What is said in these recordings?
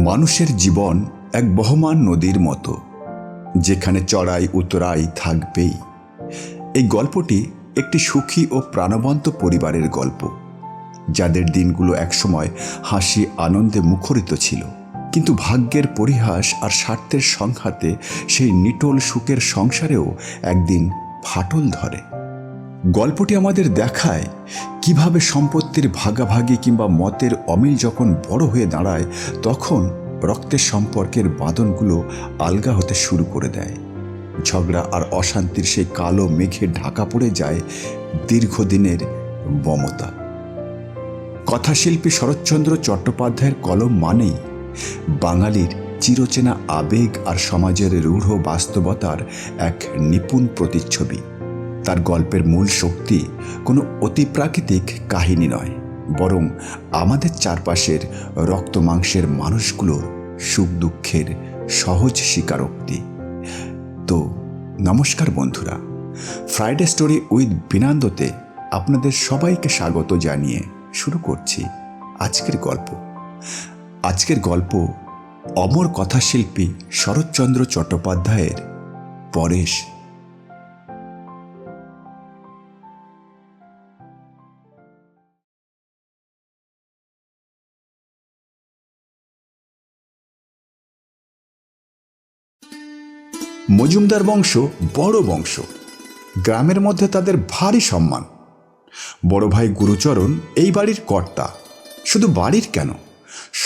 মানুষের জীবন এক বহমান নদীর মতো, যেখানে চড়াই উতরাই থাকবেই। এই গল্পটি একটি সুখী ও প্রাণবন্ত পরিবারের গল্প, যাদের দিনগুলো একসময় হাসি আনন্দে মুখরিত ছিল, কিন্তু ভাগ্যের পরিহাস আর স্বার্থের সংঘাতে সেই নিটোল সুখের সংসারেও একদিন ফাটল ধরে। গল্পটি আমাদের দেখায় কিভাবে সম্পত্তির ভাগাভাগি কিংবা মতের অমিল যখন বড় হয়ে দাঁড়ায়, তখন রক্তের সম্পর্কের বাঁধনগুলো আলগা হতে শুরু করে দেয়। ঝগড়া আর অশান্তির সেই কালো মেঘে ঢাকা পড়ে যায় দীর্ঘদিনের মমতা। কথাশিল্পী শরৎচন্দ্র চট্টোপাধ্যায়ের কলম মানেই বাঙালির চিরচেনা আবেগ আর সমাজের রূঢ় বাস্তবতার এক নিপুণ প্রতিচ্ছবি। তার গল্পের মূল শক্তি কোনো অতিপ্রাকৃতিক কাহিনী নয়, বরং আমাদের চারপাশের রক্ত মাংসের মানুষগুলোর সুখ দুঃখের সহজ স্বীকারোক্তি। তো নমস্কার বন্ধুরা, ফ্রাইডে স্টোরি উইথ বিনান্দতে আপনাদের সবাইকে স্বাগত জানিয়ে শুরু করছি আজকের গল্প অমর কথাশিল্পী শরৎচন্দ্র চট্টোপাধ্যায়ের পরেশ। মজুমদার বংশ বড় বংশ, গ্রামের মধ্যে তাদের ভারী সম্মান। বড় ভাই গুরুচরণ এই বাড়ির কর্তা। শুধু বাড়ির কেন,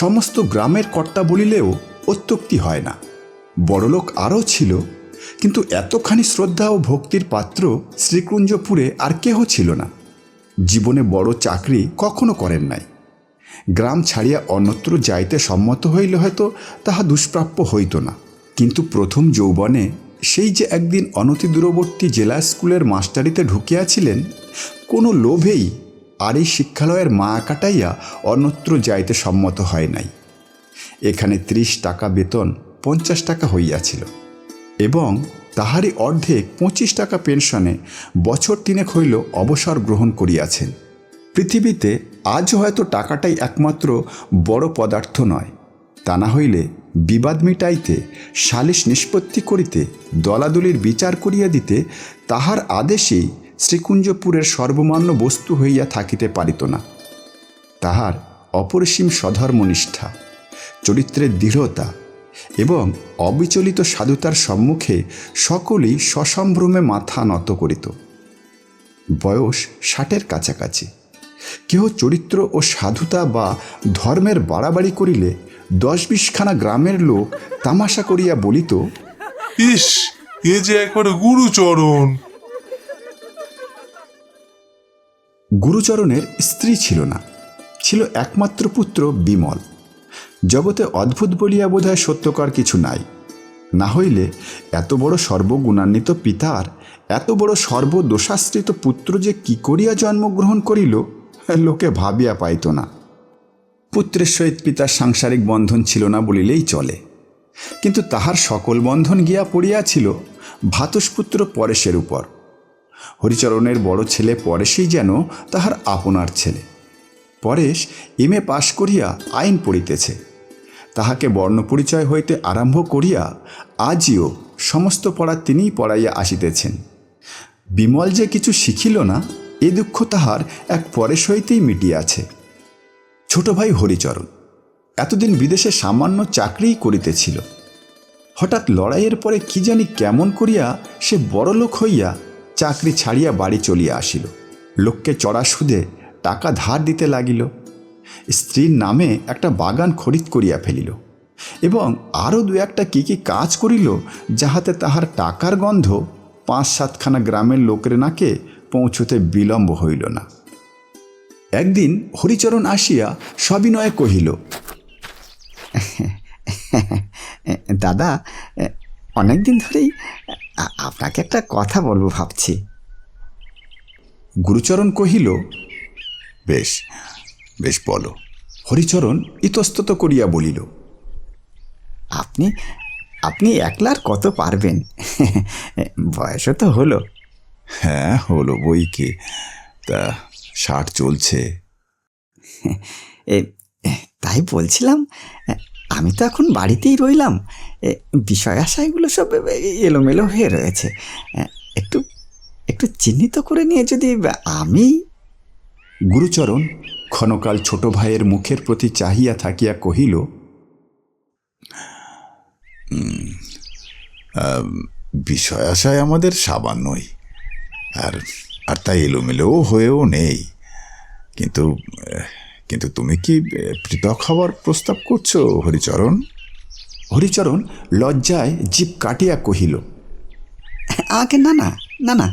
সমস্ত গ্রামের কর্তা বলিলেও অত্যুক্তি হয় না। বড়লোক আরও ছিল, কিন্তু এতখানি শ্রদ্ধা ও ভক্তির পাত্র শ্রীকুঞ্জপুরে আর কেহ ছিল না। জীবনে বড় চাকরি কখনো করেন নাই। গ্রাম ছাড়িয়া অন্যত্র যাইতে সম্মত হইলে হয়তো তাহা দুষ্প্রাপ্য হইত না, কিন্তু প্রথম যৌবনে সেই যে একদিন অনতি দূরবর্তী জেলা স্কুলের মাস্টারিতে ঢুকিয়াছিলেন, কোনো লোভেই আর এই শিক্ষালয়ের মা কাটাইয়া অন্যত্র যাইতে সম্মত হয় নাই। এখানে 30 টাকা বেতন 50 টাকা হইয়াছিল, এবং তাহারই অর্ধেক 25 টাকা পেনশনে বছর 3 হইল অবসর গ্রহণ করিয়াছেন। পৃথিবীতে আজও হয়তো টাকাটাই একমাত্র বড় পদার্থ নয়। তা না হইলে বিবাদ মিটাইতে, সালিশ নিষ্পত্তি করিতে, দলাদলির বিচার করিয়া দিতে তাহার আদেশেই শ্রীকুঞ্জপুরের সর্বমান্য বস্তু হইয়া থাকিতে পারিত না। তাহার অপরিসীম স্বধর্মনিষ্ঠা, চরিত্রের দৃঢ়তা এবং অবিচলিত সাধুতার সম্মুখে সকলেই সসম্ভ্রমে মাথা নত করিত। বয়স 60-এর কাছাকাছি। কেহ চরিত্র ও সাধুতা বা ধর্মের বাড়াবাড়ি করিলে 10-20 খানা গ্রামের লোক তামাশা করিয়া বলিত, ইস, এ যে একবারে গুরুচরণ। গুরুচরণের স্ত্রী ছিল না, ছিল একমাত্র পুত্র বিমল। জগতে অদ্ভুত বলিয়া বোধহয় সত্যকর কিছু নাই। না হইলে এত বড় সর্বগুণান্বিত পিতার এত বড় সর্বদোষাশ্রিত পুত্র যে কি করিয়া জন্মগ্রহণ করিল, লোকে ভাবিয়া পাইত না। পুত্রের সহিত পিতার সাংসারিক বন্ধন ছিল না বলিলেই চলে, কিন্তু তাহার সকল বন্ধন গিয়া পড়িয়াছিল ভ্রাতুষ্পুত্র পরেশের উপর। হরিচরণের বড় ছেলে পরেশই যেন তাহার আপনার ছেলে। পরেশ এমএ পাশ করিয়া আইন পড়িতেছে। তাহাকে বর্ণপরিচয় হইতে আরম্ভ করিয়া আজিও সমস্ত পড়া তিনিই পড়াইয়া আসিতেছেন। বিমল যে কিছু শিখিল না, এ দুঃখ তাহার এক পরেশ হইতেই মিটিয়াছে। ছোট ভাই হরিচরণ এতদিন বিদেশে সামান্য চাকরিই করিতেছিল। হঠাৎ লড়াইয়ের পরে কি জানি কেমন করিয়া সে বড়লোক হইয়া চাকরি ছাড়িয়া বাড়ি চলিয়া আসিল। লোককে চড়া সুদে টাকা ধার দিতে লাগিল। স্ত্রীর নামে একটা বাগান খরিদ করিয়া ফেলিল, এবং আরও 2-1টা কি কাজ করিল, যাহাতে তাহার টাকার গন্ধ 5-7 খানা গ্রামের লোকের নাকে পৌঁছতে বিলম্ব হইল না। একদিন হরিচরণ আসিয়া সবিনয়ে কহিল, দাদা, অনেকদিন ধরেই আপনাকে একটা কথা বলবো ভাবছি। গুরুচরণ কহিল, বেশ বেশ বলো। হরিচরণ ইতস্তত করিয়া বলিল, আপনি আপনি একলার কত পারবেন? বয়সও তো হলো। হ্যাঁ, হলো বই কি, তা 60 চলছে। তাই বলছিলাম, আমি তো এখন বাড়িতেই রইলাম, বিষয় আশাগুলো সব এলোমেলো হয়ে রয়েছে। একটু একটু চিহ্নিত করে নিয়ে যদি আমি। গুরুচরণ ক্ষণকাল ছোট ভাইয়ের মুখের প্রতি চাহিয়া থাকিয়া কহিল, বিষয় আশায় আমাদের সামান্যই, আর আর তাই এলোমেলোও হয়েও নেই। কিন্তু কিন্তু তুমি কি পৃথক হওয়ার প্রস্তাব করছো হরিচরণ? হরিচরণ লজ্জায় জিভ কাটিয়া কহিল, আগে না না না না,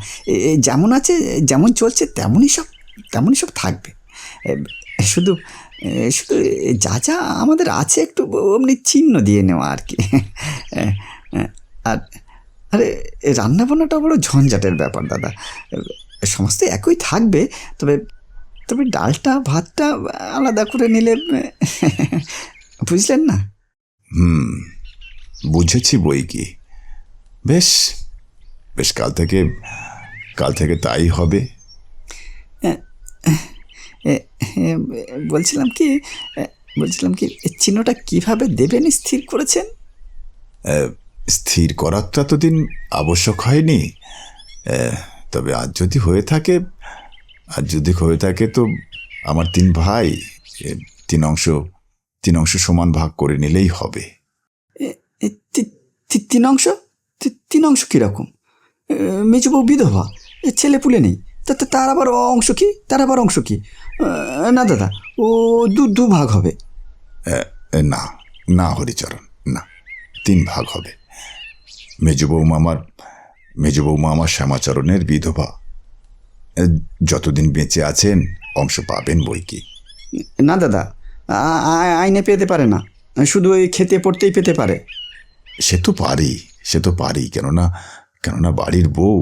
যেমন আছে যেমন চলছে তেমনই সব থাকবে। শুধু শুধু যা যা আমাদের আছে একটু অমনি চিহ্ন দিয়ে নেওয়া আর কি। আর আরে রান্নাবান্নাটা বড় ঝঞ্ঝাটের ব্যাপার দাদা। সমস্ত একই থাকবে, তবে তবে ডালটা ভাতটা আলাদা করে নিলে, বুঝলেন না? বুঝেছি বই কি। বেশ বেশ, কাল থেকে তাই হবে। বলছিলাম কি চিহ্নটা কিভাবে দেবেন স্থির করেছেন? স্থির করার তো এতদিন আবশ্যক হয়নি। তবে আজ যদি হয়ে থাকে তো আমার 3 ভাই 3 অংশ সমান ভাগ করে নিলেই হবে। 3 অংশ? 3 অংশ কীরকম? মেজবউ বিধবা, ছেলে পুলে নেই, তার আবার অংশ কি? না দাদা, ও দু ভাগ হবে। না না হরিচরণ, না, 3 ভাগ হবে। মেজবৌমা আমার শ্যামাচরণের বিধবা, যতদিন বেঁচে আছেন অংশ পাবেন বই কি। না দাদা, আইনে পেতে পারে না, শুধু ওই খেতে পড়তেই পেতে পারে। সে তো পারি, কেননা বাড়ির বউ।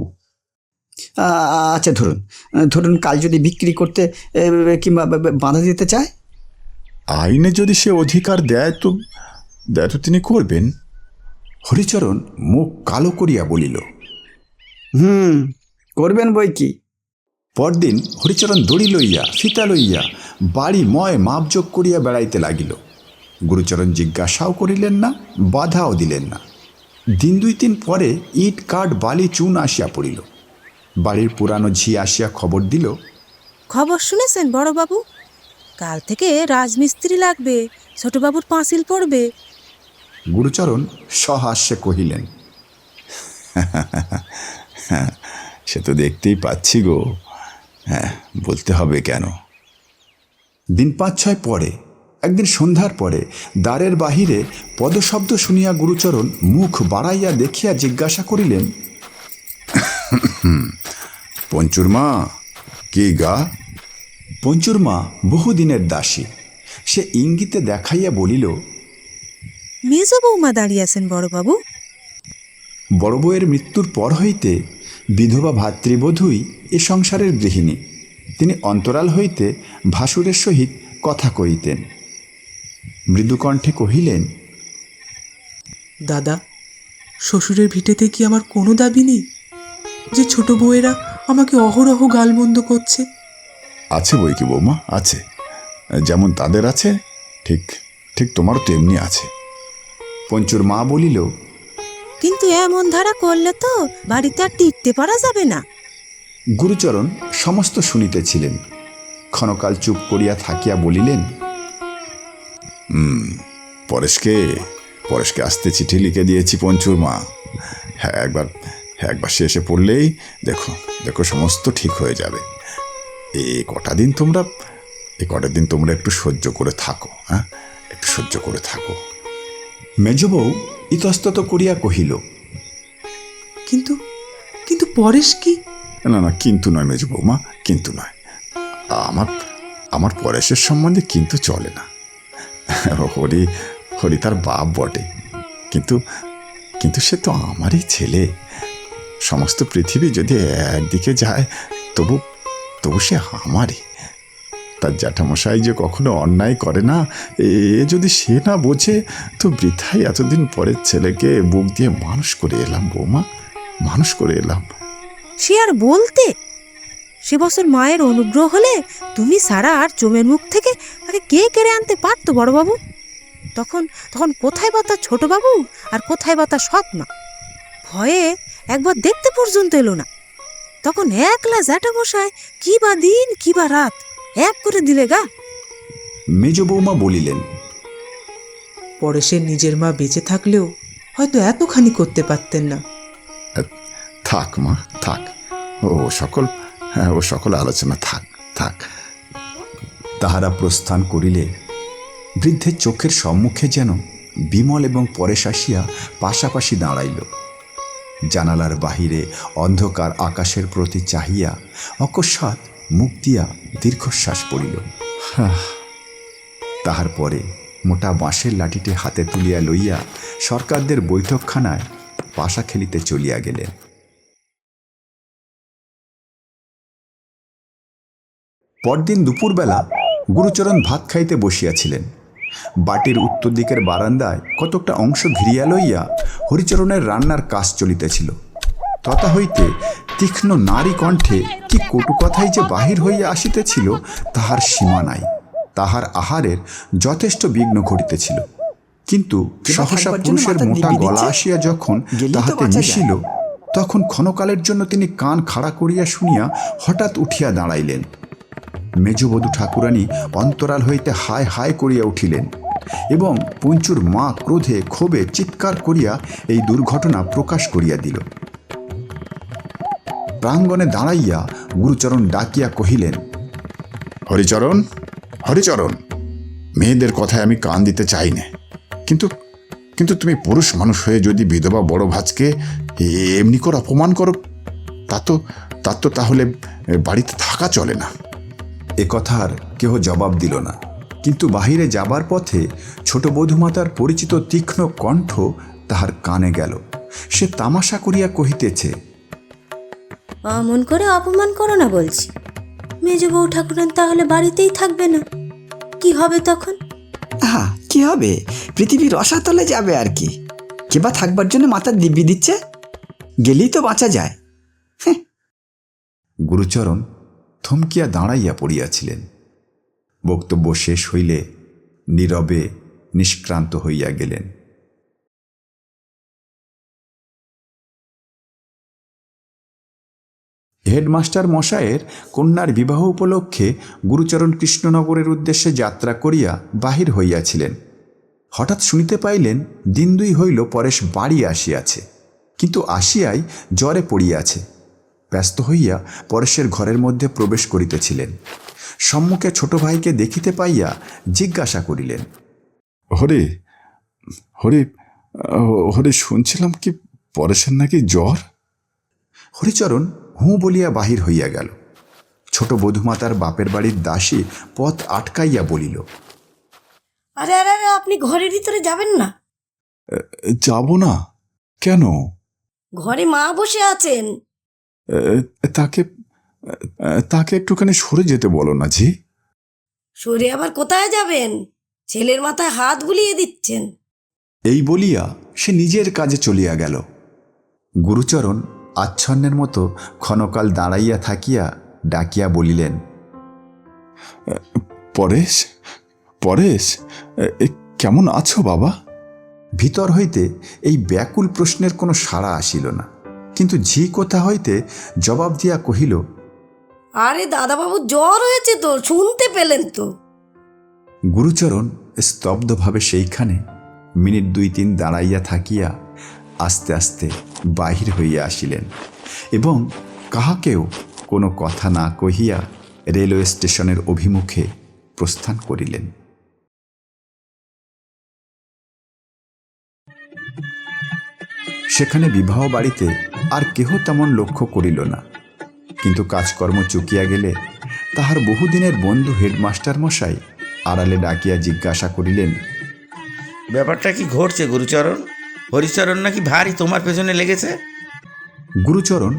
আচ্ছা, ধরুন কাল যদি বিক্রি করতে কিংবা বাধা দিতে চায়? আইনে যদি সে অধিকার দেয় তো তিনি করবেন। হরিচরণ মুখ কালো করিয়া বলিল, করবেন বই কি। পরদিন হরিচরণ দড়ি লইয়া ফিতা লইয়া বাড়ি ময় মাপযোগ করিয়া বেড়াইতে লাগিল। গুরুচরণ জিজ্ঞাসাও করিলেন না, বাধাও দিলেন না। দিন 2-3 পরে ইট কাঠ বালি চুন আসিয়া পড়িল। বাড়ির পুরানো ঝি আসিয়া খবর দিল, খবর শুনেছেন বড়বাবু? কাল থেকে রাজমিস্ত্রি লাগবে, ছোটবাবুর পাঁচিল পড়বে। গুরুচরণ সহাস্যে কহিলেন, সে তো দেখতেই পাচ্ছি গো। হ্যাঁ, বলতে হবে কেন। দিন 5-6 পরে একদিন সন্ধ্যার পরে দ্বারের বাহিরে পদশব্দ শুনিয়া গুরুচরণ মুখ বাড়াইয়া দেখিয়া জিজ্ঞাসা করিলেন, পঞ্চুর মা কি গা? পঞ্চুর মা বহুদিনের দাসী। সে ইঙ্গিতে দেখাইয়া বলিল, মেজ বৌমা দাঁড়িয়ে আছেন বড়বাবু। বড় বউয়ের মৃত্যুর পর হইতে বিধবা ভাতৃবধূই এ সংসারের গৃহিণী। তিনি অন্তরাল হইতে ভাসুরের সহিত কথা কহিতেন। মৃদুকণ্ঠে কহিলেন, দাদা, শ্বশুরের ভিটেতে কি আমার কোনো দাবি নেই যে ছোট বউয়েরা আমাকে অহরহ গালমন্দ করছে? আছে বই কি বৌমা, আছে। যেমন তাদের আছে, ঠিক তোমারও তেমনি আছে। পঞ্চুর মা বলিল, কিন্তু এমন ধারা করলে তো বাড়িতে আর টিকতে পারা যাবে না। গুরুচরণ সমস্ত শুনিতেছিলেন। ক্ষণকাল চুপ করিয়া থাকিয়া বলিলেন, পরেশকে আসতে চিঠি লিখে দিয়েছি পঞ্চুর মা। হ্যাঁ, একবার সে এসে পড়লেই দেখো সমস্ত ঠিক হয়ে যাবে। এই কটা দিন তোমরা একটু সহ্য করে থাকো। হ্যাঁ, একটু সহ্য করে থাকো। মেজবউ ইতস্তত করিয়া কহিল, কিন্তু পরেশ কি? না, কিন্তু নয় মেজ বৌমা, কিন্তু নয়। আমার পরেশের সম্বন্ধে কিন্তু চলে না। হরি তার বাপ বটে, কিন্তু সে তো আমারই ছেলে। সমস্ত পৃথিবী যদি একদিকে যায় তবু সে আমারই। তার জ্যাঠামশাই যে কখনো অন্যায় করে না, এ যদি সে না বোঝে তো বৃথাই এতদিন পরের ছেলেকে বুক দিয়ে মানুষ করে এলাম বৌমা, মানুষ করে এলাম। সে আর বলতে, সে বছর মায়ের অনুগ্রহ হলে তুমি সারা আর চোমের মুখ থেকে তাকে কে কেড়ে আনতে পারতো বড়বাবু? তখন তখন কোথায় বা তার ছোটবাবু আর কোথায় বা তার সৎমা? ভয়ে একবার দেখতে পর্যন্ত এলো না। তখন একলা জ্যাঠামশাই কি বা দিন কি বা রাত এক করে দিলে গা। মেজ বৌমা বলিলেন, পরেশের নিজের মা বেঁচে থাকলেও হয়তো এতখানি করতে পারতেন না। থাক মা থাক, ও সকল আলোচনা থাক থাক। তাহারা প্রস্থান করিলে বৃদ্ধের চোখের সম্মুখে যেন বিমল এবং পরেশ আসিয়া পাশাপাশি দাঁড়াইল। জানালার বাহিরে অন্ধকার আকাশের প্রতি চাহিয়া অকস্মাৎ মুখ দিয়া দীর্ঘশ্বাস পড়িল। তাহার পরে মোটা বাঁশের লাঠিটি হাতে তুলিয়া লইয়া সরকারদের বৈঠকখানায় পাশা খেলিতে চলিয়া গেলেন। পরদিন দুপুরবেলা গুরুচরণ ভাত খাইতে বসিয়াছিলেন। বাটির উত্তর দিকের বারান্দায় কতকটা অংশ ঘিরিয়া লইয়া হরিচরণের রান্নার কাজ চলিতেছিল। তথা হইতে তীক্ষ্ণ নারী কণ্ঠে কি কটু কথাই যে বাহির হইয়া আসিতেছিল তাহার সীমা নাই। তাহার আহারের যথেষ্ট বিঘ্ন ঘটিতেছিল, কিন্তু সহসা পুরুষের মোটা গলা আসিয়া যখন তাহাতে মিশিল, তখন ক্ষণকালের জন্য তিনি কান খাড়া করিয়া শুনিয়া হঠাৎ উঠিয়া দাঁড়াইলেন। মেজবধূ ঠাকুরানী অন্তরাল হইতে হায় হায় করিয়া উঠিলেন এবং পঞ্চুর মা ক্রোধে ক্ষোভে চিৎকার করিয়া এই দুর্ঘটনা প্রকাশ করিয়া দিল। প্রাঙ্গণে দাঁড়াইয়া গুরুচরণ ডাকিয়া কহিলেন, হরিচরণ, হরিচরণ, মেয়েদের কথায় আমি কান দিতে চাই না, কিন্তু কিন্তু তুমি পুরুষ মানুষ হয়ে যদি বিধবা বড় ভাজকে এমনি করে অপমান করো, তার তো তাহলে বাড়িতে থাকা চলে না। এ কথার কেহ জবাব দিল না, কিন্তু বাহিরে যাবার পথে ছোট বধূমাতার পরিচিত তীক্ষ্ণ কণ্ঠ তাহার কানে গেল। সে তামাশা করিয়া কহিতেছে, অমন করে অপমান করো না বলছি। মেজ বউ ঠাকুরান তাহলে বাড়িতেই থাকবে না, কি হবে তখন? হ্যাঁ, কি হবে? পৃথিবীর রসাতলে যাবে আর কি। কে বা থাকবার জন্য মাথার দিব্যি দিচ্ছে? গেলেই তো বাঁচা যায়। গুরুচরণ থমকিয়া দাঁড়াইয়া পড়িয়াছিলেন। বক্তব্য শেষ হইলে নীরবে নিষ্ক্রান্ত হইয়া গেলেন। হেডমাস্টার মশায়ের কন্যার বিবাহ উপলক্ষে গুরুচরণ কৃষ্ণনগরের উদ্দেশ্যে যাত্রা করিয়া বাহির হইয়াছিলেন। হঠাৎ শুনিতে পাইলেন দিন দুই হইল পরেশ বাড়ি আসিয়াছে, কিন্তু আসিয়াই জ্বরে পড়িয়াছে। ব্যস্ত হইয়া পরেশের ঘরের মধ্যে প্রবেশ করিতেছিলেন। সম্মুখে ছোট ভাইকে দেখিতে পাইয়া জিজ্ঞাসা করিলেন, হরে হরে হরে, শুনছিলাম কি পরেশের নাকি জ্বর? হরিচরণ হুঁ বলিয়া বাহির হইয়া গেল। ছোট বধূমাতার বাপের বাড়ির দাসী পথ আটকাইয়া বলিল, আরে আরে আরে, আপনি ঘরের ভিতরে যাবেন না। যাব না কেন? ঘরে মা বসে আছেন। তাকে একটুখানি সরে যেতে বলো না জি। সরে আবার কোথায় যাবেন? ছেলের মাথায় হাত বুলিয়ে দিচ্ছেন। এই বলিয়া সে নিজের কাজে চলিয়া গেল। গুরুচরণ আচ্ছন্নের মতো ক্ষণকাল দাঁড়াইয়া থাকিয়া ডাকিয়া বলিলেন, পরেশ, পরেশ, কেমন আছো বাবা? ভিতর হইতে এই ব্যাকুল প্রশ্নের কোনো সাড়া আসিল না, কিন্তু ঝি কোথা হইতে জবাব দিয়া কহিল, আরে দাদাবাবু, জ্বর হয়েছে তো, শুনতে পেলেন তো। গুরুচরণ স্তব্ধভাবে সেইখানে মিনিট দুই তিন দাঁড়াইয়া থাকিয়া আস্তে আস্তে বাহির হইয়া আসিলেন এবং কাহাকেও কোনো কথা না কহিয়া রেলওয়ে স্টেশনের অভিমুখে প্রস্থান করিলেন। সেখানে বিবাহ বাড়িতে আর কেহ তেমন লক্ষ্য করিল না, কিন্তু কাজকর্ম চুকিয়া গেলে তাহার বহুদিনের বন্ধু হেডমাস্টার মশাই আড়ালে ডাকিয়া জিজ্ঞাসা করিলেন, ব্যাপারটা কি ঘটছে গুরুচরণ? হরিচরণ নাকি ভারী তোমার পেছনে লেগেছে? গুরুচরণ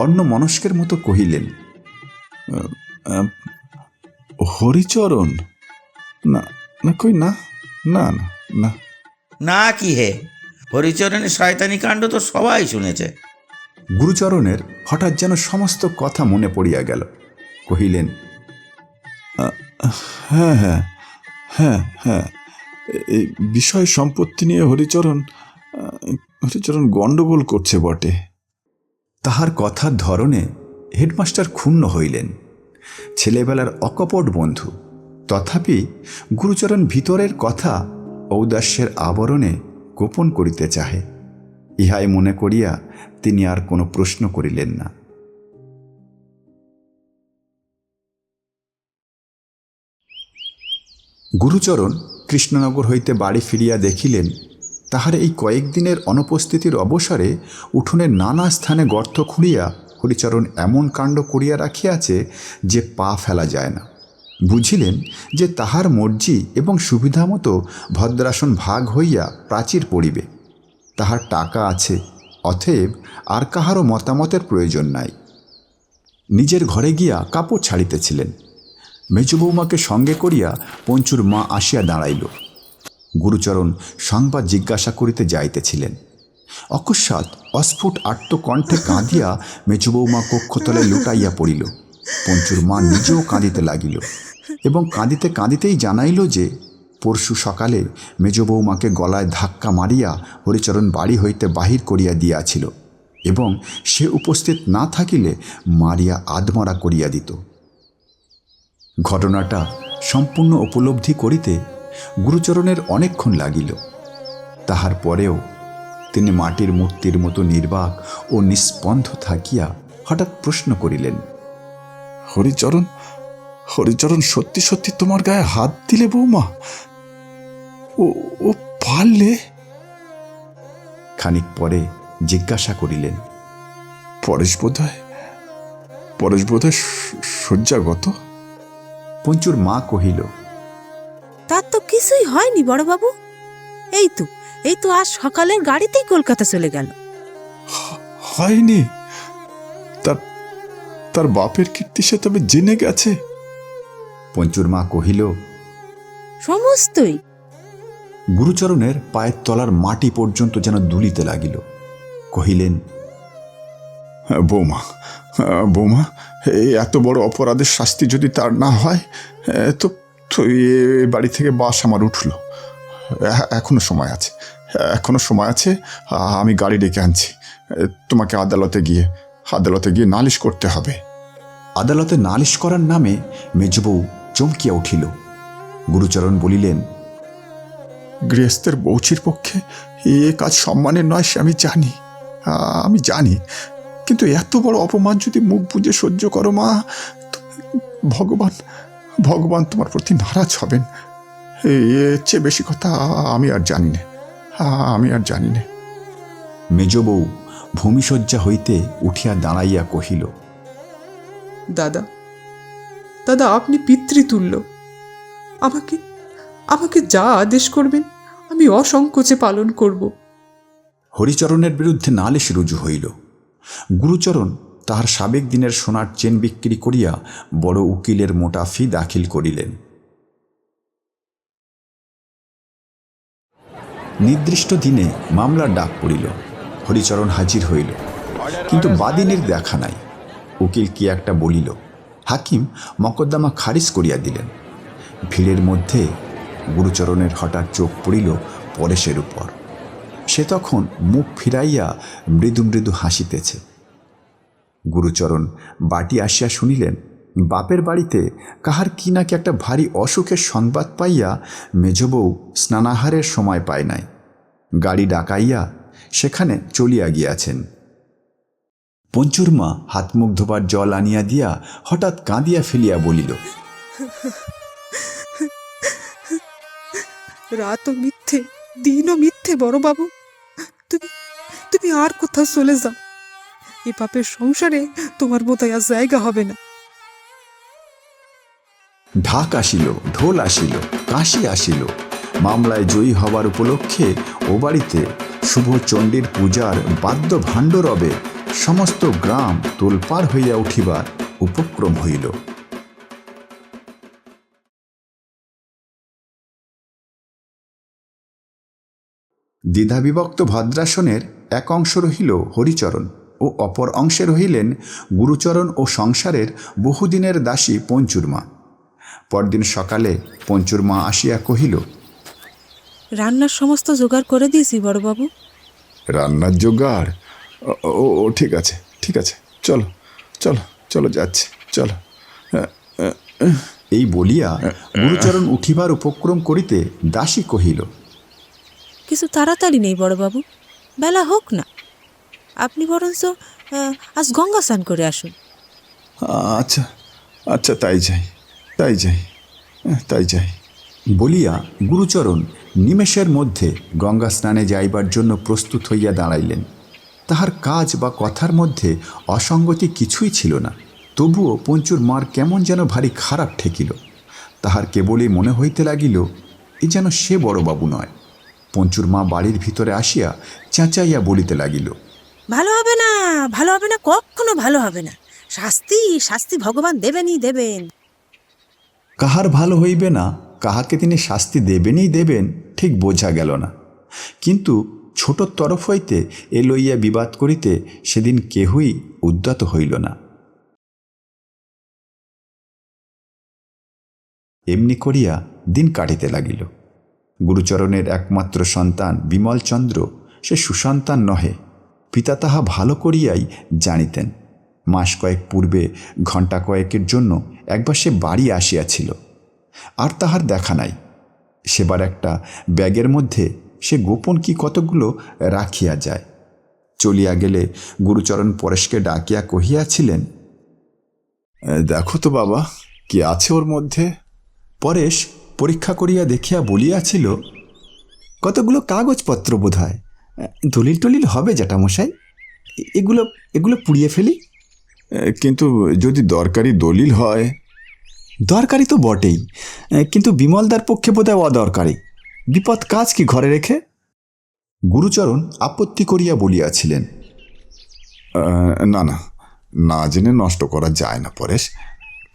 অন্য মনস্কের মতো কহিলেন, হরিচরণ? না না, কই না, না না না। না কি হে, হরিচরণের শয়তানি কাণ্ড তো সবাই শুনেছে। গুরুচরণের হঠাৎ যেন সমস্ত কথা মনে পড়িয়া গেল। কহিলেন, হ্যাঁ হ্যাঁ হ্যাঁ হ্যাঁ, এই বিষয় সম্পত্তি নিয়ে হরিচরণ গণ্ডগোল করছে বটে। তাহার কথার ধরনে হেডমাস্টার ক্ষুণ্ণ হইলেন। ছেলেবেলার অকপট বন্ধু, তথাপি গুরুচরণ ভিতরের কথা ঔদাস্যের আবরণে গোপন করিতে চাহে। ইহাই মনে করিয়া তিনি আর কোনো প্রশ্ন করিলেন না। গুরুচরণ কৃষ্ণনগর হইতে বাড়ি ফিরিয়া দেখিলেন তাহার এই কয়েকদিনের অনুপস্থিতির অবসরে উঠোনের নানা স্থানে গর্ত খুঁড়িয়া হরিচরণ এমন কাণ্ড করিয়া রাখিয়াছে যে পা ফেলা যায় না। বুঝিলেন যে তাহার মর্জি এবং সুবিধামতো ভদ্রাসন ভাগ হইয়া প্রাচীর পড়িবে। তাহার টাকা আছে, অতএব আর কাহারও মতামতের প্রয়োজন নাই। নিজের ঘরে গিয়া কাপড় ছাড়িতেছিলেন। মেজ বৌমাকে সঙ্গে করিয়া পঞ্চুর মা আসিয়া দাঁড়াইল। গুরুচরণ সংবাদ জিজ্ঞাসা করিতে যাইতেছিলেন। অকস্মাৎ অস্ফুট আর্তকণ্ঠে কাঁদিয়া মেজ বৌমা কক্ষতলে লুটাইয়া পড়িল। পঞ্চুর মা নিজেও কাঁদিতে লাগিল এবং কাঁদিতে কাঁদিতেই জানাইল যে পরশু সকালে মেজ বৌমাকে গলায় ধাক্কা মারিয়া হরিচরণ বাড়ি হইতে বাহির করিয়া দিয়াছিল এবং সে উপস্থিত না থাকিলে মারিয়া আধমরা করিয়া দিত। ঘটনাটা সম্পূর্ণ উপলব্ধি করিতে গুরুচরণের অনেকক্ষণ লাগিল। তাহার পরেও তিনি মাটির মূর্তির মতো নির্বাক ও নিস্পন্দ থাকিয়া হঠাৎ প্রশ্ন করিলেন, হরিচরণ সত্যি সত্যি তোমার গায়ে হাত দিলে বৌমা? ও পারলে? খানিক পরে জিজ্ঞাসা করিলেন, পরেশ বোধহয় শয্যাগত? পঞ্চুর মা কহিল, তার তো কিছুই হয়নি বড়বাবু। এই তো আজ সকালের গাড়িতেই কলকাতা চলে গেল। হয়নি? তার বাপের কীর্তি সে তবে জেনে গেছে? পঞ্চুর মা কহিল, সমস্তই। গুরুচরণের পায়ের তলার মাটি পর্যন্ত যেন দুলিতে লাগিল। কহিলেন, বৌমা এই এত বড় অপরাধের শাস্তি যদি তার না হয় তো এ বাড়ি থেকে বাস আমার উঠল। এখনো সময় আছে। আমি গাড়ি ডেকে আনছি। তোমাকে আদালতে গিয়ে নালিশ করতে হবে। আদালতে নালিশ করার নামে মেজবউ চমকিয়া উঠিল। গুরুচরণ বলিলেন, গৃহস্থের বৌচির পক্ষে এ কাজ সম্মানের নয়, সে আমি জানি, কিন্তু এত বড় অপমান যদি মুখ বুজে সহ্য করো মা, ভগবান তোমার প্রতি নারাজ হবেন। এর চেয়ে বেশি কথা আমি আর জানি না। মেজ বউ ভূমিশয্যা হইতে উঠিয়া দাঁড়াইয়া কহিল, দাদা আপনি পিতৃতুল্য। আমাকে যা আদেশ করবেন আমি অসংকোচে পালন করব। হরিচরণের বিরুদ্ধে নালিশ রুজু হইল। গুরুচরণ তাহার সাবেক দিনের সোনার চেন বিক্রি করিয়া বড় উকিলের মোটা ফি দাখিল করিলেন। নির্দিষ্ট দিনে মামলার ডাক পড়িল। হরিচরণ হাজির হইল, কিন্তু বাদিনীর দেখা নাই। উকিল কি একটা বলিল, হাকিম মকদ্দমা খারিজ করিয়া দিলেন। ভিড়ের মধ্যে গুরুচরণের হঠাৎ চোখ পড়িল পরেশের উপর। সে তখন মুখ ফিরাইয়া মৃদু মৃদু হাসিতেছে। গুরুচরণ বাটি আসিয়া শুনিলেন বাপের বাড়িতে কাহার কি নাকি একটা ভারী অসুখের সংবাদ পাইয়া মেজবউ স্নানাহারের সময় পায় নাই। গাড়ি ডাকাইয়া সেখানে চলিয়া গিয়াছেন। পঞ্চুর মা হাত মুখ ধোবার জল আনিয়া দিয়া হঠাৎ কাঁদিয়া ফেলিয়া বলিল, রাতও মিথ্যে, দিনও মিথ্যে বড়বাবু। তুমি আর কোথাও চলে যাও। এ পাপের সংসারে তোমার বোধহয় আর জায়গা হবে না। ঢাক আসিল, ঢোল আসিল, কাশি আসিল। মামলায় জয়ী হবার উপলক্ষে ও বাড়িতে শুভ চণ্ডীর পূজার বাদ্য ভাণ্ড রবে সমস্ত গ্রাম তোলপাড় হইয়া উঠিবার উপক্রম হইল। দ্বিধাবিভক্ত ভদ্রাসনের এক অংশ রহিল হরিচরণ ও অপর অংশে রহিলেন গুরুচরণ ও সংসারের বহুদিনের দাসী পঞ্চুর মা। পরদিন সকালে পঞ্চুর মা আসিয়া কহিল, রান্নার সমস্ত জোগাড় করে দিয়েছি বড়বাবু। রান্নার জোগাড়? ও ঠিক আছে, ঠিক আছে, চলো চলো চলো, যাচ্ছি, চলো। এই বলিয়া গুরুচরণ উঠিবার উপক্রম করিতে দাসী কহিল, কিছু তাড়াতাড়ি নেই বড়বাবু, বেলা হোক না। আপনি বরঞ্চ আজ গঙ্গা স্নান করে আসুন। আচ্ছা আচ্ছা, তাই যাই, তাই যাই, তাই যাই। বলিয়া গুরুচরণ নিমেষের মধ্যে গঙ্গা স্নানে যাইবার জন্য প্রস্তুত হইয়া দাঁড়াইলেন। তাহার কাজ বা কথার মধ্যে অসঙ্গতি কিছুই ছিল না। তবুও পঞ্চুর মার কেমন যেন ভারী খারাপ ঠেকিল। তাহার কেবলই মনে হইতে লাগিল, এ যেন সে বড়বাবু নয়। পঞ্চুর মা বাড়ির ভিতরে আসিয়া চেঁচাইয়া বলিতে লাগিল, ভালো হবে না, ভালো হবে না, কখনো ভালো হবে না। শাস্তি শাস্তি ভগবান দেবেনই দেবেন। কাহার ভালো হইবে না, কাহাকে তিনি শাস্তি দেবেনই দেবেন, ঠিক বোঝা গেল না। কিন্তু ছোট তরফ হইতে এ লইয়া বিবাদ করিতে সেদিন কেহই উদ্যত হইল না। এমনি করিয়া দিন কাটিতে লাগিল। গুরুচরণের একমাত্র সন্তান বিমলচন্দ্র সে সুসন্তান নহে, পিতা তাহা ভালো করিয়াই জানিতেন। মাস কয়েক পূর্বে ঘণ্টা কয়েকের জন্য একবার সে বাড়ি আসিয়াছিল, আর তাহার দেখা নাই। সেবার একটা ব্যাগের মধ্যে সে গোপন কি কতগুলো রাখিয়া যায়। চলিয়া গেলে গুরুচরণ পরেশকে ডাকিয়া কহিয়াছিলেন, দেখো তো বাবা, কি আছে ওর মধ্যে। পরেশ পরীক্ষা করিয়া দেখিয়া বলিয়াছিল, কতগুলো কাগজপত্র বোধ হয়, দলিল টলিল হবে জ্যাঠামশাই। এগুলো এগুলো পুড়িয়ে ফেলি। কিন্তু যদি দরকারি দলিল হয়। দরকারি তো বটেই, কিন্তু বিমলদার পক্ষে বোধহয় অদরকারি। বিপদ কাজ কি ঘরে রেখে। গুরুচরণ আপত্তি করিয়া বলিয়াছিলেন, না না, না জেনে নষ্ট করা যায় না পরেশ,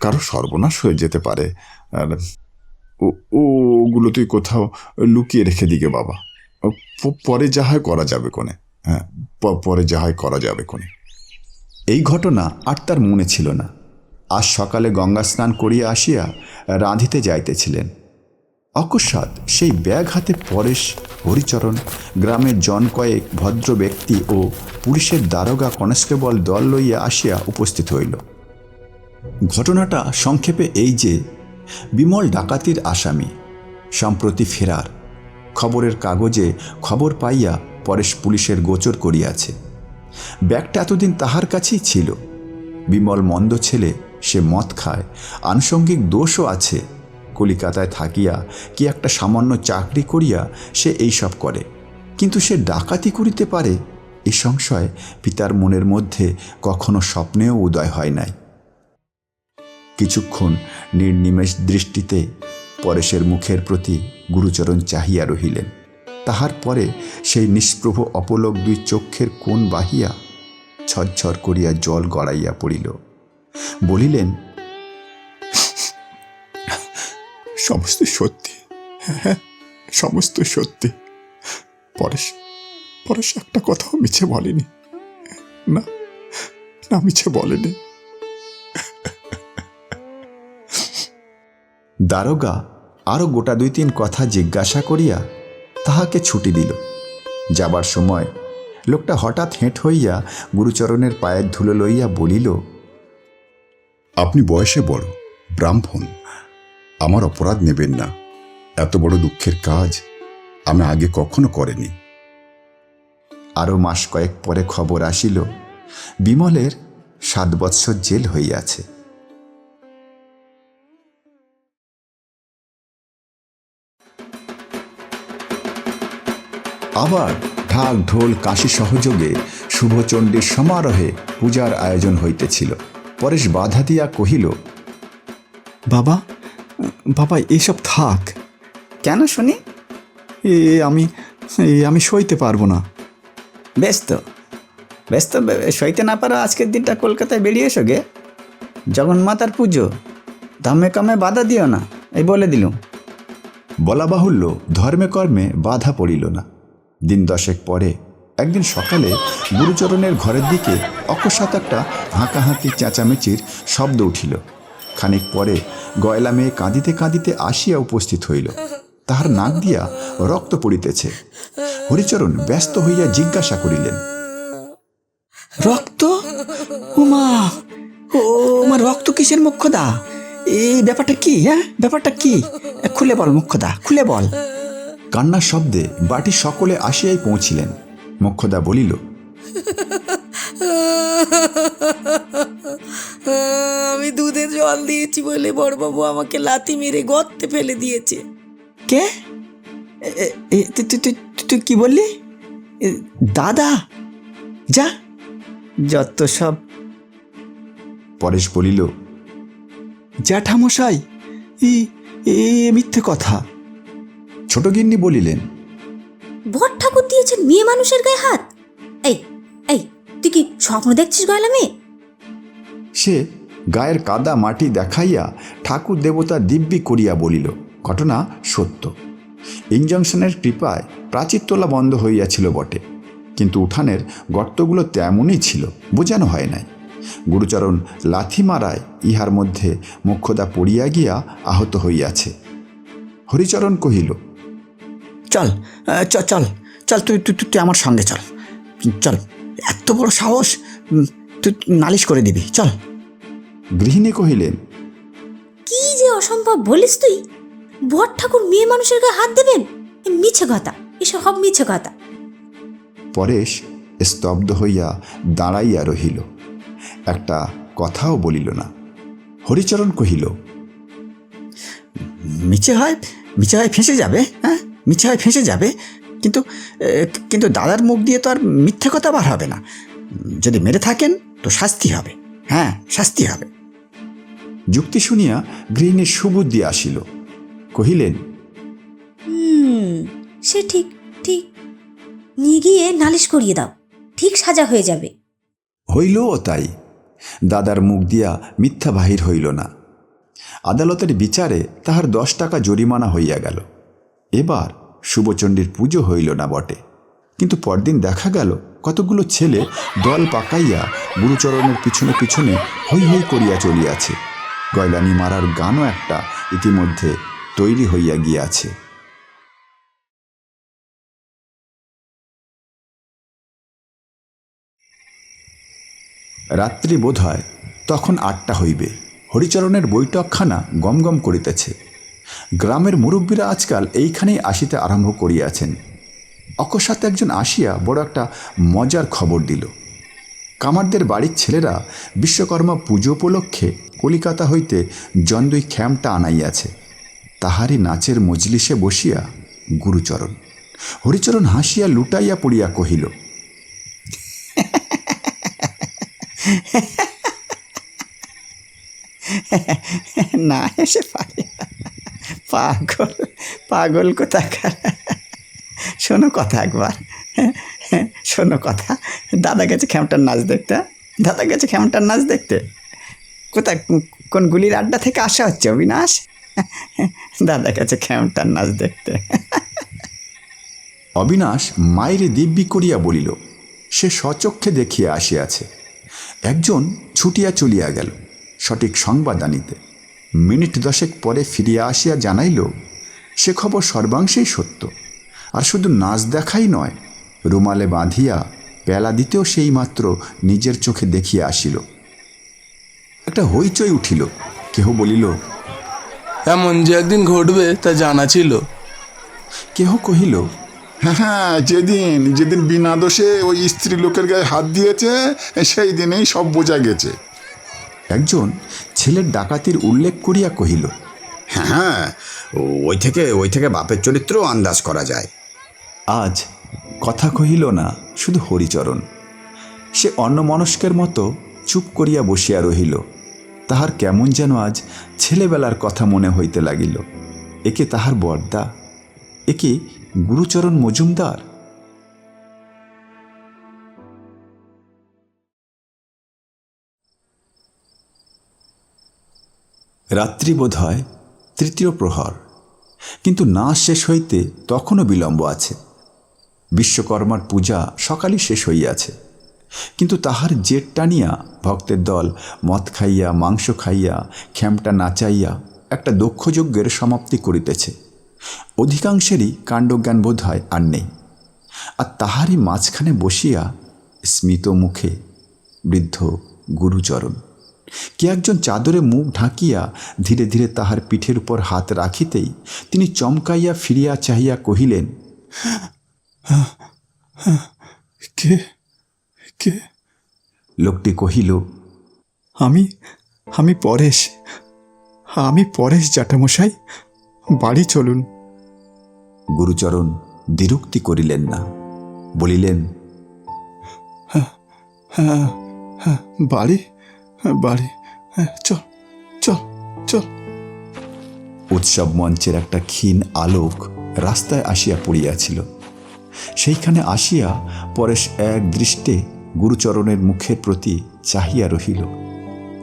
কারো সর্বনাশ হয়ে যেতে পারে। আর ওগুলো তুই কোথাও লুকিয়ে রেখে দিকে বাবা, পরে যা হয় করা যাবে কোনে। হ্যাঁ, পরে যা হয় করা যাবে কোনে। এই ঘটনা আর তার মনে ছিল না। আজ সকালে গঙ্গা স্নান করিয়া আসিয়া রাঁধিতে যাইতেছিলেন। অকস্মাৎ সেই ব্যাগ হাতে পরেশ, হরিচরণ, গ্রামের জন কয়েক ভদ্র ব্যক্তি ও পুলিশের দারোগা কনস্টেবল দল লইয়া আসিয়া উপস্থিত হইল। ঘটনাটা সংক্ষেপে এই যে, বিমল ডাকাতির আসামি, সম্প্রতি ফেরার। খবরের কাগজে খবর পাইয়া পরেশ পুলিশের গোচর করিয়াছে। ব্যাগটা এতদিন তাহার কাছেই ছিল। বিমল মন্দ ছেলে, সে মদ খায়, আনুষঙ্গিক দোষও আছে। কলিকাতায় থাকিয়া কি একটা সামান্য চাকরি করিয়া সে এইসব করে, কিন্তু সে ডাকাতি করিতে পারে এ সংশয় পিতার মনের মধ্যে কখনো স্বপ্নেও উদয় হয় নাই। কিছুক্ষণ নির্নিমেষ দৃষ্টিতে পরেশের মুখের প্রতি গুরুচরণ চাহিয়া রহিলেন। তাহার পরে সেই নিষ্প্রভ অপলক দুই চক্ষের কোণ বাহিয়া ঝরঝর করিয়া জল গড়াইয়া পড়িল। বলিলেন, সমস্ত সত্যি, হ্যাঁ সমস্ত সত্যি। পরেশ একটা কথাও মিছে বলেনি, না না, মিছে বলেনি। দারোগা আরও গোটা 2-3 কথা জিজ্ঞাসা করিয়া তাহাকে ছুটি দিল। যাবার সময় লোকটা হঠাৎ হেঁট হইয়া গুরুচরণের পায়ের ধুলো লইয়া বলিল, আপনি বয়সে বড়, ব্রাহ্মণ, আমার অপরাধ নেবেন না। এত বড় দুঃখের কাজ আমি আগে কখনো করিনি। আরও মাস কয়েক পরে খবর আসিল, বিমলের 7 বৎসর জেল হইয়াছে। আবার ঢাক ঢোল কাশি সহযোগে শুভচণ্ডীর সমারোহে পূজার আয়োজন হইতেছিল। পরেশ বাধা দিয়া কহিল, বাবা বাবা এসব থাক। কেন শুনি? আমি সইতে পারবো না। বেশ তো সইতে না পারো আজকের দিনটা কলকাতায় বেরিয়ে এসো গে। জগন্মাতার পুজো, ধামে কামে বাধা দিও না, এই বলে দিলুম। বলা বাহুল্য, ধর্মে কর্মে বাধা পড়িল না। দিন 10 পরে একদিন সকালে গুরুচরণের ঘরের দিকে অকস্মাৎ একটা হাঁকাহাঁকি চেঁচামেচির শব্দ উঠিল। খানিক পরে গয়লা মেয়ে কাঁদিতে কাঁদিতে আসিয়া উপস্থিত হইল। তাহার নাক দিয়া রক্ত পড়িতেছে। হরিচরণ ব্যস্ত হইয়া জিজ্ঞাসা করিলেন, রক্ত? উমা, ও মা, রক্ত কিসের মোক্ষদা? এই ব্যাপারটা কি? হ্যাঁ, ব্যাপারটা কি? খুলে বল মোক্ষদা, খুলে বল। কান্নার শব্দে বাটি সকলে আসিয়াই পৌঁছিলেন। মোক্ষদা বলিল, আমি দুধে জল দিয়েছি বলে বড়বাবু আমাকে লাথি মেরে গর্তে ফেলে দিয়েছে। কে? তুই কি বললি? দাদা? যা, যত সব। পরেশ বলিল, জ্যাঠামশাই, এ মিথ্যে কথা। ছোট গিন্নি বলিলেন, বট ঠাকুর দিয়েছেন মেয়ে মানুষের গায়ে হাত? এই এই তুই কি স্বপ্ন দেখছিস গয়লা মেয়ে? সে গায়ের কাদা মাটি দেখাইয়া ঠাকুর দেবতা দিব্যি করিয়া বলিল, ঘটনা সত্য। ইনজাংশনের কৃপায় প্রাচীর তোলা বন্ধ হইয়াছিল বটে, কিন্তু উঠানের গর্তগুলো তেমনই ছিল, বোঝানো হয় নাই। গুরুচরণ লাথি মারায় ইহার মধ্যে মোক্ষদা পড়িয়া গিয়া আহত হইয়াছে। হরিচরণ কহিল, চল চল চল চল, তুই তুই তুই আমার সঙ্গে চল, চল। এত বড় সাহস, তুই নালিশ করে দিবি, চল। গৃহিণী কহিলেন, কি যে অসম্ভব বলিস তুই! বট ঠাকুর মেয়ে মানুষের গায়ে হাত দেবেন? মিছে কথা, এসব সব মিছে কথা। পরেশ স্তব্ধ হইয়া দাঁড়াইয়া রহিল, একটা কথাও বলিল না। হরিচরণ কহিল, মিছে হয় ফেঁসে যাবে, হ্যাঁ, মিছে হয় ফেঁসে যাবে, কিন্তু কিন্তু দাদার মুখ দিয়ে তো আর মিথ্যে কথা বার হবে না। যদি মেরে থাকেন তো শাস্তি হবে, হ্যাঁ, শাস্তি হবে। যুক্তি শুনিয়া গৃহিণীর সুবুদ্ধি আসিল। কহিলেন, সে ঠিক ঠিক, নিয়ে গিয়ে নালিশ করিয়ে দাও, ঠিক সাজা হয়ে যাবে। হইলও তাই। দাদার মুখ দিয়া মিথ্যা বাহির হইল না। আদালতের বিচারে তাহার 10 টাকা জরিমানা হইয়া গেল। এবার শুভচণ্ডীর পুজো হইল না বটে, কিন্তু পরদিন দেখা গেল কতগুলো ছেলে দল পাকাইয়া গুরুচরণের পিছনে পিছনে হৈ হৈ করিয়া চলিয়াছে। গয়লানি মারার গানও একটা ইতিমধ্যে তৈরি হইয়া গিয়াছে। রাত্রি বোধ হয় তখন 8টা হইবে। হরিচরণের বৈঠকখানা গমগম করিতেছে। গ্রামের মুরব্বীরা আজকাল এইখানেই আসিতে আরম্ভ করিয়াছেন। অকস্মাৎ একজন আসিয়া বড় একটা মজার খবর দিল। কামারদের বাড়ির ছেলেরা বিশ্বকর্মা পুজো উপলক্ষে কলিকাতা হইতে জন্দই খ্যামটা আনাইয়াছে। তাহারই নাচের মজলিসে বসিয়া গুরুচরণ। হরিচরণ হাসিয়া লুটাইয়া পড়িয়া কহিল, না এসে পারি, পাগল পাগল কোথাকার। শোনো কথা একবার, শোনো কথা। দাদা গেছে খ্যামটার নাচ দেখতে, দাদা গেছে খ্যামটার নাচ দেখতে। কোথায়, কোন গুলির আড্ডা থেকে আসা হচ্ছে অবিনাশ? দাদা গেছে খ্যামটার নাচ দেখতে। অবিনাশ মায়েরে দিব্যি করিয়া বলিল, সে স্বচক্ষে দেখিয়া আসিয়াছে। একজন ছুটিয়া চলিয়া গেল সঠিক সংবাদ আনিতে। মিনিট 10 পরে ফিরিয়া আসিয়া জানাইল, সে খবর সর্বাংশেই সত্য। আর শুধু নাচ দেখাই নয়, রুমালে বাঁধিয়া পেলা দিতেও সেই মাত্র নিজের চোখে দেখিয়া আসিল। একটা হইচই উঠিল। কেহ বলিল, এমন যে একদিন ঘটবে তা জানা ছিল। কেহ কহিল, হ্যাঁ, যেদিন বিনা দোষে ওই স্ত্রী লোকের গায়ে হাত দিয়েছে সেই দিনেই সব বোঝা গেছে। একজন ছেলের ডাকাতির উল্লেখ করিয়া কহিল, হ্যাঁ, ওই থেকে বাপের চরিত্র আন্দাজ করা যায়। আজ কথা কহিল না শুধু হরিচরণ। সে অন্যমনস্কের মতো চুপ করিয়া বসিয়া রহিল। তাহার কেমন যেন আজ ছেলেবেলার কথা মনে হইতে লাগিল। একে তাহার বর্দা, একে গুরুচরণ মজুমদার। রাত্রি বোধ হয় 3য় প্রহর, কিন্তু নাচ শেষ হইতে তখনও বিলম্ব আছে। বিশ্বকর্মার পূজা সকালই শেষ হইয়াছে, কিন্তু তাহার জেট টানিয়া ভক্তের দল মদ খাইয়া মাংস খাইয়া খ্যামটা নাচাইয়া একটা দক্ষযজ্ঞের সমাপ্তি করিতেছে। অধিকাংশেরই কাণ্ডজ্ঞান বোধ হয় আর নেই। আর তাহারই মাঝখানে বসিয়া স্মিত মুখে বৃদ্ধ গুরুচরণ। কে একজন চাদরে মুখ ঢাকিয়া ধীরে ধীরে তাহার পিঠের উপর হাত রাখিতেই তিনি চমকাইয়া ফিরিয়া চাহিয়া কহিলেন, কে কে? লোকটি কহিল, আমি পরেশ জ্যাঠামশাই, বাড়ি চলুন। গুরুচরণ দ্বিরুক্তি করিলেন না, বলিলেন, বাড়ি বাড়ি, চল চল চল। উৎসব মঞ্চের একটা ক্ষীণ আলোক রাস্তায় আসিয়া পড়িয়াছিল। সেইখানে আসিয়া পরেশ এক দৃষ্টে গুরুচরণের মুখের প্রতি চাহিয়া রহিল।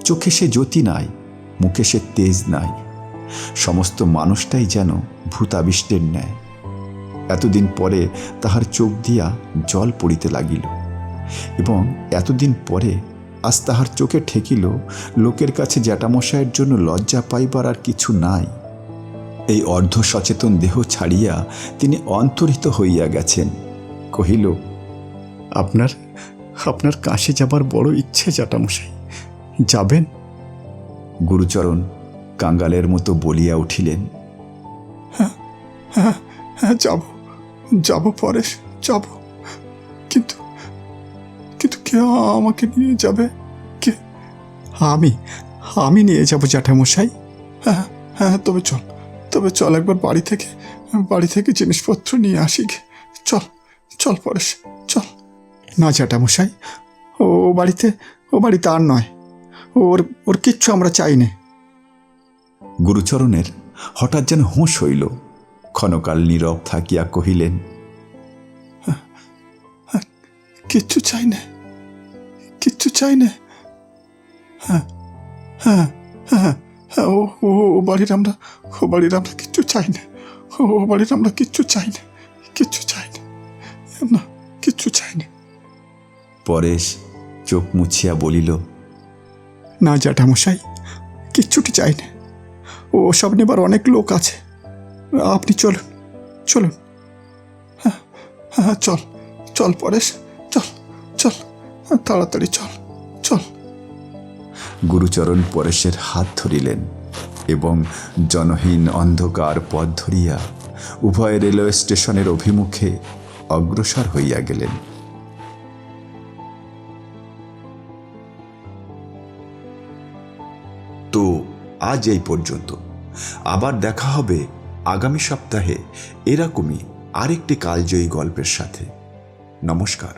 চোখে সে জ্যোতি নাই, মুখে সে তেজ নাই, সমস্ত মানুষটাই যেন ভূতাবিষ্টের ন্যায়। এতদিন পরে তাহার চোখ দিয়া জল পড়িতে লাগিল, এবং এতদিন পরে আজ তাহার চোখে ঠেকিল লোকের কাছে জ্যাঠামশায়ের জন্য লজ্জা পাইবার আর কিছু নাই। এই অর্ধ সচেতন দেহ ছাড়িয়া তিনি অন্তর্হিত হইয়া গেছেন। কহিল, আপনার কাশি যাবার বড় ইচ্ছে জ্যাঠামশাই, যাবেন? গুরুচরণ কাঙ্গালের মতো বলিয়া উঠিলেন, হ্যাঁ যাব পরেশ, যাব। কিন্তু কে আমাকে নিয়ে যাবে? কে? আমি নিয়ে যাব জ্যাঠামশাই। হ্যাঁ তবে চল একবার বাড়ি থেকে জিনিসপত্র নিয়ে আসি। চল পরেশ, চল। না জ্যাঠামশাই, ও বাড়িতে আর নয়, ওর কিচ্ছু আমরা চাই না। গুরুচরণের হঠাৎ যেন হুঁশ হইল। ক্ষণকাল নীরব থাকিয়া কহিলেন, কিচ্ছু চাই না। হ্যাঁ ও বাড়ির আমরা কিচ্ছু চাই না। ও বাড়ির আমরা কিচ্ছু চাই না। পরেশ চোখ মুছিয়া বলিল, না জ্যাঠামশাই, কিচ্ছুটি চাই না। ও সব নেবার অনেক লোক আছে, আপনি চলুন। হ্যাঁ চল পরেশ, চল তাড়াতাড়ি চল। গুরুচরণ পরেশের হাত ধরিলেন এবং জনহীন অন্ধকার পথ ধরিয়া উভয় রেলওয়ে স্টেশনের অভিমুখে অগ্রসর হইয়া গেলেন। তো আজ এই পর্যন্ত। আবার দেখা হবে আগামী সপ্তাহে এরকমই আরেকটি কালজয়ী গল্পের সাথে। নমস্কার।